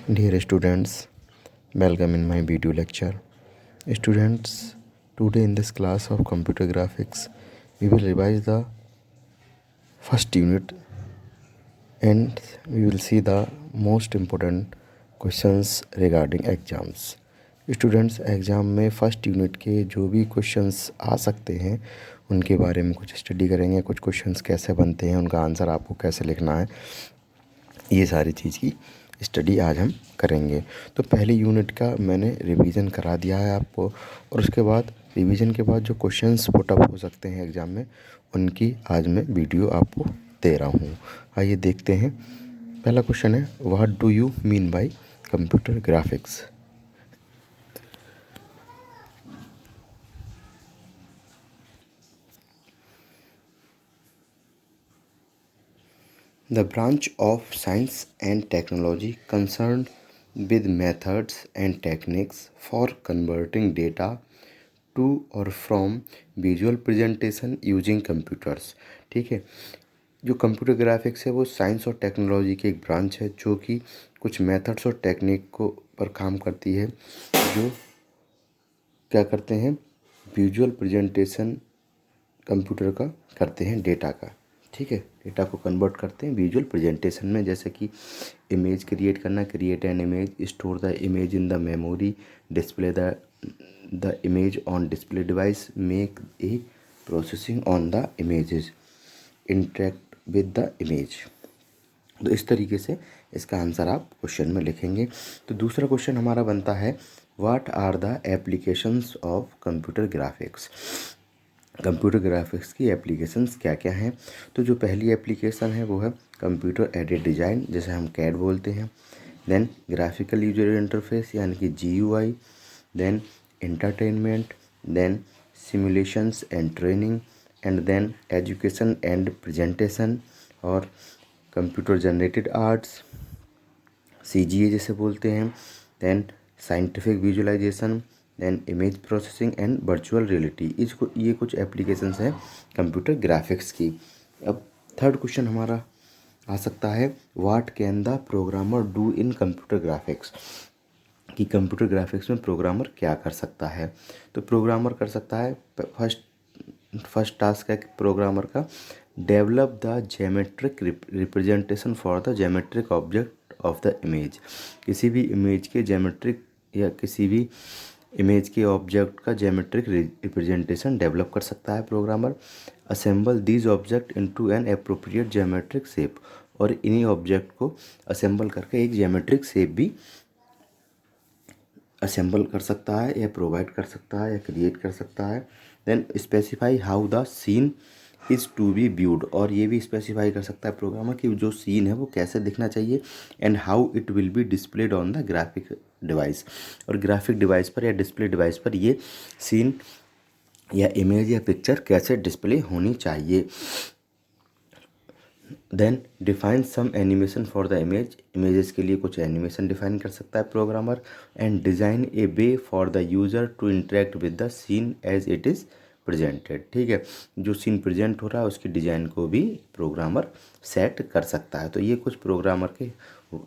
Dear students, welcome in my video lecture. Students, today in this class of computer graphics, we will revise the first unit and we will see the most important questions regarding exams. Students exam में first unit के जो भी questions आ सकते हैं उनके बारे में कुछ स्टडी करेंगे। कुछ क्वेश्चंस कैसे बनते हैं, उनका आंसर आपको कैसे लिखना है, ये सारी चीज़ की स्टडी आज हम करेंगे। तो पहले यूनिट का मैंने रिवीजन करा दिया है आपको, और उसके बाद रिवीजन के बाद जो क्वेश्चंस पुटअप हो सकते हैं एग्ज़ाम में उनकी आज मैं वीडियो आपको दे रहा हूँ। आइए देखते हैं। पहला क्वेश्चन है, what do you mean bye computer graphics. The branch of science and technology concerned with methods and techniques for converting data to or from visual presentation using computers। ठीक है, जो कंप्यूटर ग्राफिक्स है वो science और technology की एक branch है जो कि कुछ मेथड्स और टेक्निक को पर काम करती है, जो क्या करते हैं, विजुअल प्रेजेंटेशन कंप्यूटर का करते हैं डेटा का। ठीक है, डेटा को कन्वर्ट करते हैं विजुअल प्रेजेंटेशन में, जैसे कि इमेज क्रिएट करना, create an image, store the image in the memory, display the image on display device, make a processing on the images, interact with the image. तो इस तरीके से इसका आंसर आप क्वेश्चन में लिखेंगे। तो दूसरा क्वेश्चन हमारा बनता है, what are the applications of computer graphics. Computer graphics की एप्लीकेशंस क्या क्या हैं। तो जो पहली एप्लीकेशन है वो है कंप्यूटर एडेड डिज़ाइन, जैसे हम कैड बोलते हैं। देन ग्राफिकल यूजर इंटरफेस यानी कि GUI, then entertainment, then simulations and training, and then education and presentation, और कंप्यूटर जनरेटेड आर्ट्स CGA जैसे बोलते हैं, then scientific visualization, then image processing and virtual reality. इसको ये कुछ एप्लीकेशंस हैं कंप्यूटर ग्राफिक्स की। अब थर्ड क्वेश्चन हमारा आ सकता है, what can the programmer do in computer graphics, कि कंप्यूटर ग्राफिक्स में प्रोग्रामर क्या कर सकता है। तो प्रोग्रामर कर सकता है, फर्स्ट टास्क है प्रोग्रामर का, develop the geometric representation for the geometric object of the image. किसी भी इमेज के जेमेट्रिक या किसी भी इमेज के ऑब्जेक्ट का जेमेट्रिक रिप्रेजेंटेशन डेवलप कर सकता है programmer. Assemble these object into an appropriate geometric shape, और इन्हीं ऑब्जेक्ट को असेंबल करके एक जेमेट्रिक शेप भी असेंबल कर सकता है या प्रोवाइड कर सकता है या क्रिएट कर सकता है। Then specify how the scene is to be viewed, और ये भी स्पेसिफाई कर सकता है प्रोग्रामर कि जो सीन है वो कैसे दिखना चाहिए, and how it will be displayed on the graphic device, और ग्राफिक डिवाइस पर या डिस्प्ले डिवाइस पर ये सीन या इमेज या पिक्चर कैसे डिस्प्ले होनी चाहिए। Then define some animation for the image, images के लिए कुछ एनिमेशन डिफाइन कर सकता है programmer. And design a way for the user to interact with the scene as it is presented. ठीक है, जो सीन प्रेजेंट हो रहा है उसकी डिज़ाइन को भी प्रोग्रामर सेट कर सकता है। तो ये कुछ प्रोग्रामर के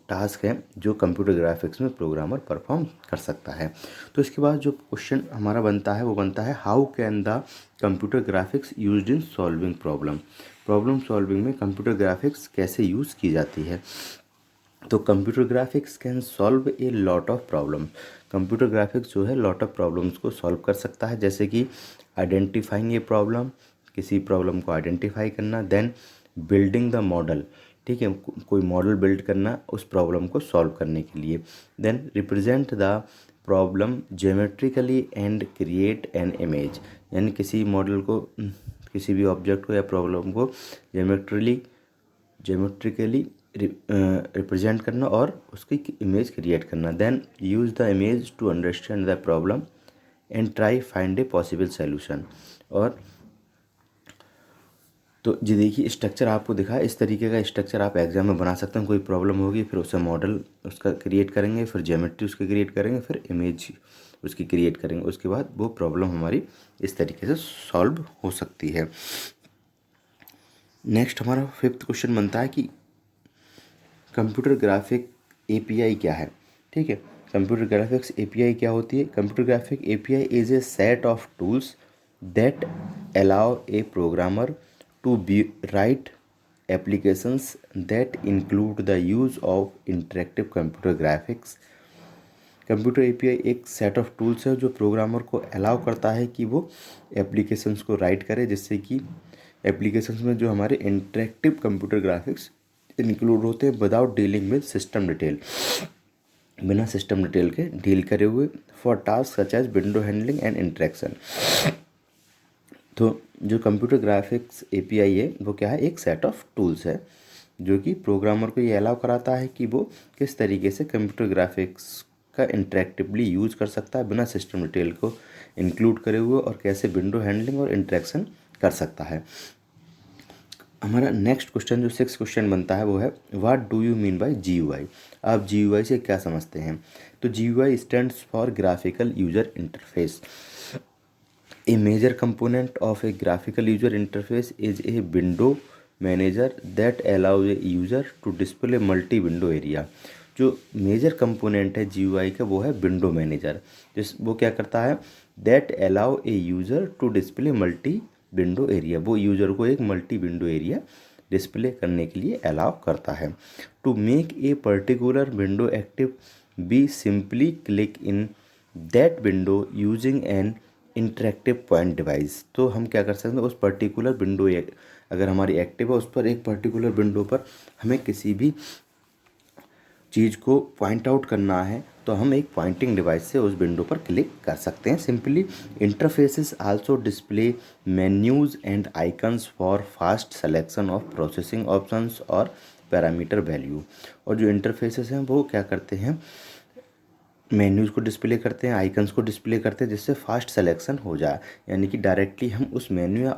टास्क हैं जो कंप्यूटर ग्राफिक्स में प्रोग्रामर परफॉर्म कर सकता है। तो इसके बाद जो क्वेश्चन हमारा बनता है वो बनता है, how can the computer graphics used in solving problem. Problem solving में कंप्यूटर ग्राफिक्स कैसे यूज़ की जाती है। तो computer graphics can solve a lot of problem. Computer graphics जो है लॉट ऑफ प्रॉब्लम्स को सॉल्व कर सकता है, जैसे कि आइडेंटिफाइंग ए प्रॉब्लम, किसी प्रॉब्लम को आइडेंटिफाई करना, देन बिल्डिंग द मॉडल, ठीक है, कोई मॉडल बिल्ड करना उस प्रॉब्लम को सॉल्व करने के लिए, then represent the problem geometrically and create an image, यानी किसी मॉडल को, किसी भी ऑब्जेक्ट को या प्रॉब्लम को ज्योमेट्रिकली रिप्रेजेंट करना और उसकी इमेज क्रिएट करना। Then use the image to understand the problem and try find a possible solution. और तो जी देखिए, स्ट्रक्चर आपको दिखा है, इस तरीके का स्ट्रक्चर आप एग्जाम में बना सकते हैं। कोई प्रॉब्लम होगी, फिर उससे मॉडल उसका क्रिएट करेंगे, फिर ज्योमेट्री उसकी क्रिएट करेंगे, फिर इमेज उसकी क्रिएट करेंगे, उसके बाद वो प्रॉब्लम हमारी इस तरीके से सॉल्व हो सकती है। नेक्स्ट हमारा 5th क्वेश्चन बनता है कि कंप्यूटर ग्राफिक API क्या है। ठीक है। कंप्यूटर ग्राफिक्स एपीआई क्या होती है? Computer graphic API is a set of tools that allow a programmer to be write applications that include the use of interactive computer graphics। Computer API एक set of tools है जो programmer को allow करता है कि वो applications को right करे, जिससे कि एप्लीकेशंस में जो हमारे इंटरेक्टिव कंप्यूटर ग्राफिक्स इंक्लूड होते हैं without dealing with system detail, बिना सिस्टम डिटेल के डील करे हुए, for task such as window handling and interaction. तो जो कंप्यूटर ग्राफिक्स एपीआई है वो क्या है? एक सेट ऑफ टूल्स है जो कि प्रोग्रामर को ये अलाउ कराता है कि वो किस तरीके से कंप्यूटर ग्राफिक्स का इंटरेक्टिवली यूज कर सकता है बिना सिस्टम डिटेल को इंक्लूड करे हुए, और कैसे विंडो हैंडलिंग और इंटरेक्शन कर सकता है। हमारा नेक्स्ट क्वेश्चन जो 6 क्वेश्चन बनता है वो है what do you mean bye GUI. आप जीयूआई से क्या समझते हैं? तो GUI stands for graphical user interface. A major component of a graphical user interface is a window manager that allows a user to display multi-window area। जो major component है GUI का वो है विंडो मैनेजर, जिस वो क्या करता है? That allow a user to display multi window area. वो यूज़र को एक मल्टी विंडो एरिया डिस्प्ले करने के लिए अलाउ करता है। To make a particular window active be simply click in that window using an interactive point device. तो हम क्या कर सकते हैं? उस पर्टिकुलर विंडो अगर हमारी एक्टिव है उस पर एक पर्टिकुलर विंडो पर हमें किसी भी चीज़ को पॉइंट आउट करना है तो हम एक पॉइंटिंग डिवाइस से उस विंडो पर क्लिक कर सकते हैं simply. Interfaces also display menus and icons for fast selection of processing options और पैरामीटर वैल्यू। और जो इंटरफेसेस हैं वो क्या करते हैं? मेन्यूज़ को डिस्प्ले करते हैं, आइकन्स को डिस्प्ले करते हैं, जिससे फास्ट सिलेक्शन हो जाए, यानी कि डायरेक्टली हम उस मेन्यू या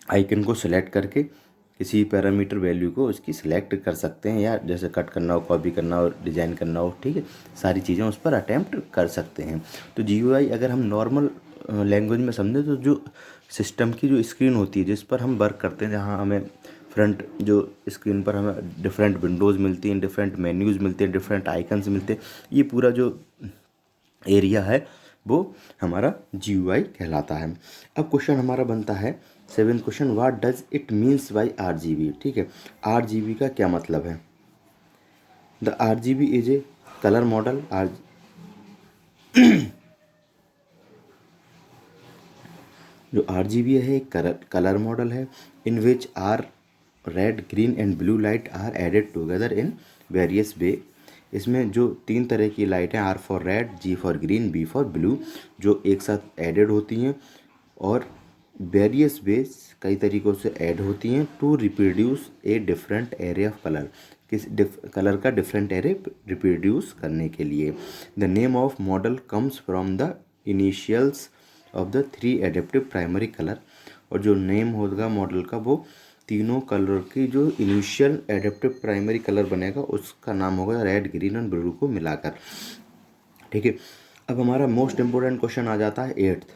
आइकन को सिलेक्ट करके किसी पैरामीटर वैल्यू को उसकी सिलेक्ट कर सकते हैं, या जैसे कट करना हो, कॉपी करना हो, डिज़ाइन करना हो, ठीक है, सारी चीज़ें उस पर अटैम्प्ट कर सकते हैं। तो जीयूआई अगर हम नॉर्मल लैंग्वेज में समझें तो जो सिस्टम की जो स्क्रीन होती है जिस पर हम वर्क करते हैं, जहाँ हमें फ्रंट जो स्क्रीन पर हमें डिफरेंट विंडोज़ मिलती हैं, डिफरेंट मेन्यूज़ मिलते हैं, डिफरेंट आइकन्स मिलते हैं, ये पूरा जो एरिया है वो हमारा जीयूआई कहलाता है। अब क्वेश्चन हमारा बनता है 7th question, what does it means by RGB. ठीक है, आरजीबी का क्या मतलब है? The RGB is a colour model. जो आरजीबी है एक कलर मॉडल है in which R red, green and blue light are added together in various way. इसमें जो 3 तरह की लाइट हैं, R for red, G for green, B for blue, जो एक साथ एडेड होती हैं और वेरियस वेज कई तरीक़ों से ऐड होती हैं to reproduce a different array of colour. किस कलर का डिफरेंट एरे रिप्रोड्यूस करने के लिए। The name of model comes from the initials of the 3 adaptive primary colour. और जो नेम होगा मॉडल का वो तीनों कलर की जो इनिशियल एडेप्टिव प्राइमरी कलर बनेगा उसका नाम होगा रेड, ग्रीन और ब्लू को मिलाकर। ठीक है, अब हमारा मोस्ट इंपोर्टेंट क्वेश्चन आ जाता है 8th,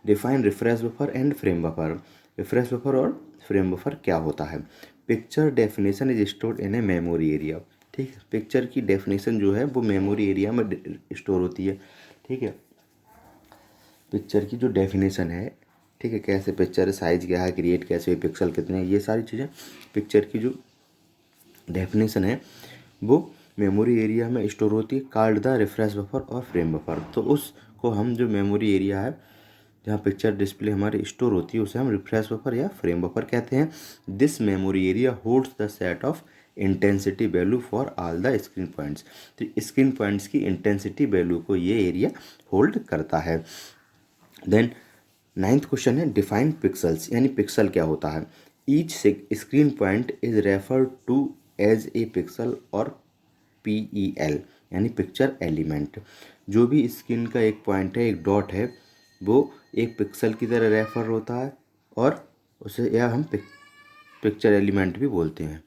define refresh buffer and frame buffer. Refresh buffer और फ्रेम बफर क्या होता है? Picture definition is stored in a memory area. ठीक है, पिक्चर की डेफिनेशन जो है वो मेमोरी एरिया में स्टोर होती है। ठीक है, पिक्चर की जो डेफिनेशन है, ठीक है, कैसे पिक्चर साइज क्या है, क्रिएट कैसे हुई, पिक्सल कितने हैं, ये सारी चीज़ें पिक्चर की जो डेफिनेशन है वो मेमोरी एरिया में स्टोर होती है, कॉल्ड द रिफ्रेश बफर और फ्रेम बफर। तो उसको हम जो मेमोरी एरिया है जहाँ पिक्चर डिस्प्ले हमारी स्टोर होती है उसे हम रिफ्रेश बफर या फ्रेम बफर कहते हैं। This memory area holds the set of intensity value for all the screen points. तो स्क्रीन पॉइंट्स की इंटेंसिटी वैल्यू को ये एरिया होल्ड करता है। देन 9th क्वेश्चन है डिफाइन पिक्सल्स, यानी पिक्सल क्या होता है? Each screen point is refer to as a pixel और PEL यानी पिक्चर एलिमेंट। जो भी स्क्रीन का एक पॉइंट है, एक डॉट है, वो एक पिक्सल की तरह रेफर होता है और उसे या हम पिक्चर एलिमेंट भी बोलते हैं।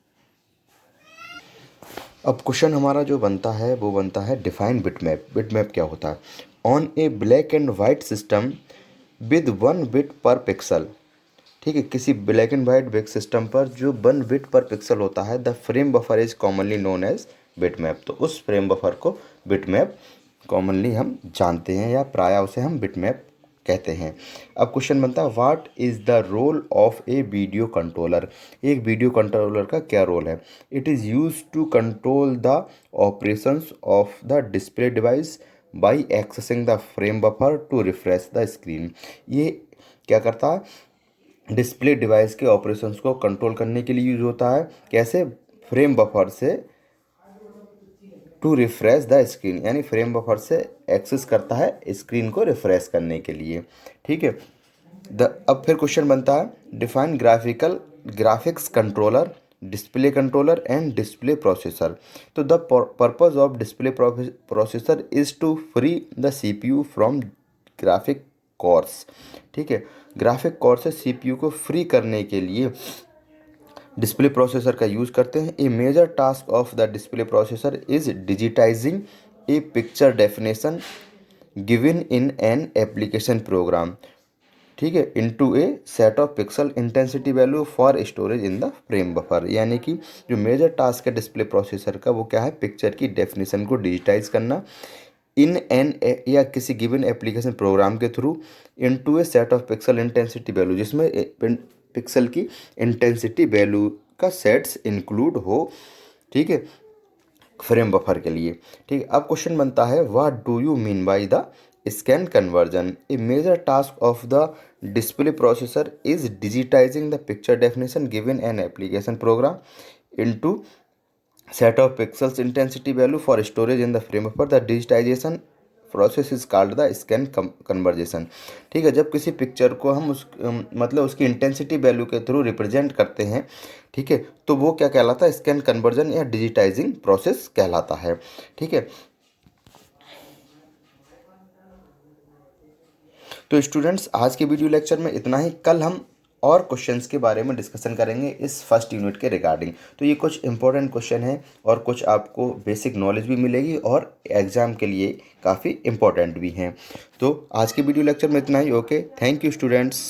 अब क्वेश्चन हमारा जो बनता है वो बनता है डिफाइन बिटमैप। बिटमैप क्या होता है? On a black and white system with 1 bit per pixel. ठीक है, किसी black and white bit system पर जो 1 बिट पर पिक्सल होता है, the frame buffer is commonly known as bitmap. तो उस फ्रेम बफर को बिटमैप कॉमनली हम जानते हैं या प्रायः उसे हम बिटमैप कहते हैं। अब क्वेश्चन बनता है what is the role of a video controller. एक वीडियो कंट्रोलर का क्या रोल है। It is use to control the operations of the display device by accessing the frame buffer to refresh the screen. ये क्या करता है, display device के operations को कंट्रोल करने के लिए यूज होता है। कैसे, फ्रेम बफर से टू रिफ्रेश द स्क्रीन, यानी फ्रेम बफर से एक्सेस करता है स्क्रीन को रिफ्रेश करने के लिए। ठीक है। अब फिर क्वेश्चन बनता है define graphics controller, display controller and display processor. तो the purpose of display processor is to free the CPU from graphic chores. ठीक है, ग्राफिक कोर से सीपीयू को फ्री करने के लिए डिस्प्ले प्रोसेसर का यूज़ करते हैं। A major task of the display processor is digitising a picture definition given in an application program. ठीक है, into a set of pixel intensity value for storage in the frame buffer. यानी कि जो major task है display processor का वो क्या है, पिक्चर की डेफिनेशन को डिजिटाइज करना इन एन या किसी गिवन एप्लीकेशन प्रोग्राम के through into a set of pixel intensity value, जिसमें पिक्सल की इंटेंसिटी वैल्यू का सेट्स इंक्लूड हो। ठीक है, फ्रेम बफर के लिए। ठीक है, अब क्वेश्चन बनता है what do you mean by the scan conversion. A major task of the display processor is digitising the picture definition given an application program into set of pixels intensity value for storage in the frame buffer. The digitization process is called the scan conversation. ठीक है, जब किसी picture को हम मतलब उसकी intensity value के through represent करते हैं, ठीक है, तो वो क्या कहलाता है, स्कैन कन्वर्जन या डिजिटाइजिंग प्रोसेस कहलाता है। ठीक है, तो स्टूडेंट्स आज के वीडियो लेक्चर में इतना ही। कल हम और क्वेश्चंस के बारे में डिस्कशन करेंगे इस फर्स्ट यूनिट के रिगार्डिंग। तो ये कुछ इंपॉर्टेंट क्वेश्चन हैं और कुछ आपको बेसिक नॉलेज भी मिलेगी और एग्ज़ाम के लिए काफ़ी इंपॉर्टेंट भी हैं। तो आज के वीडियो लेक्चर में इतना ही। Okay, thank you students.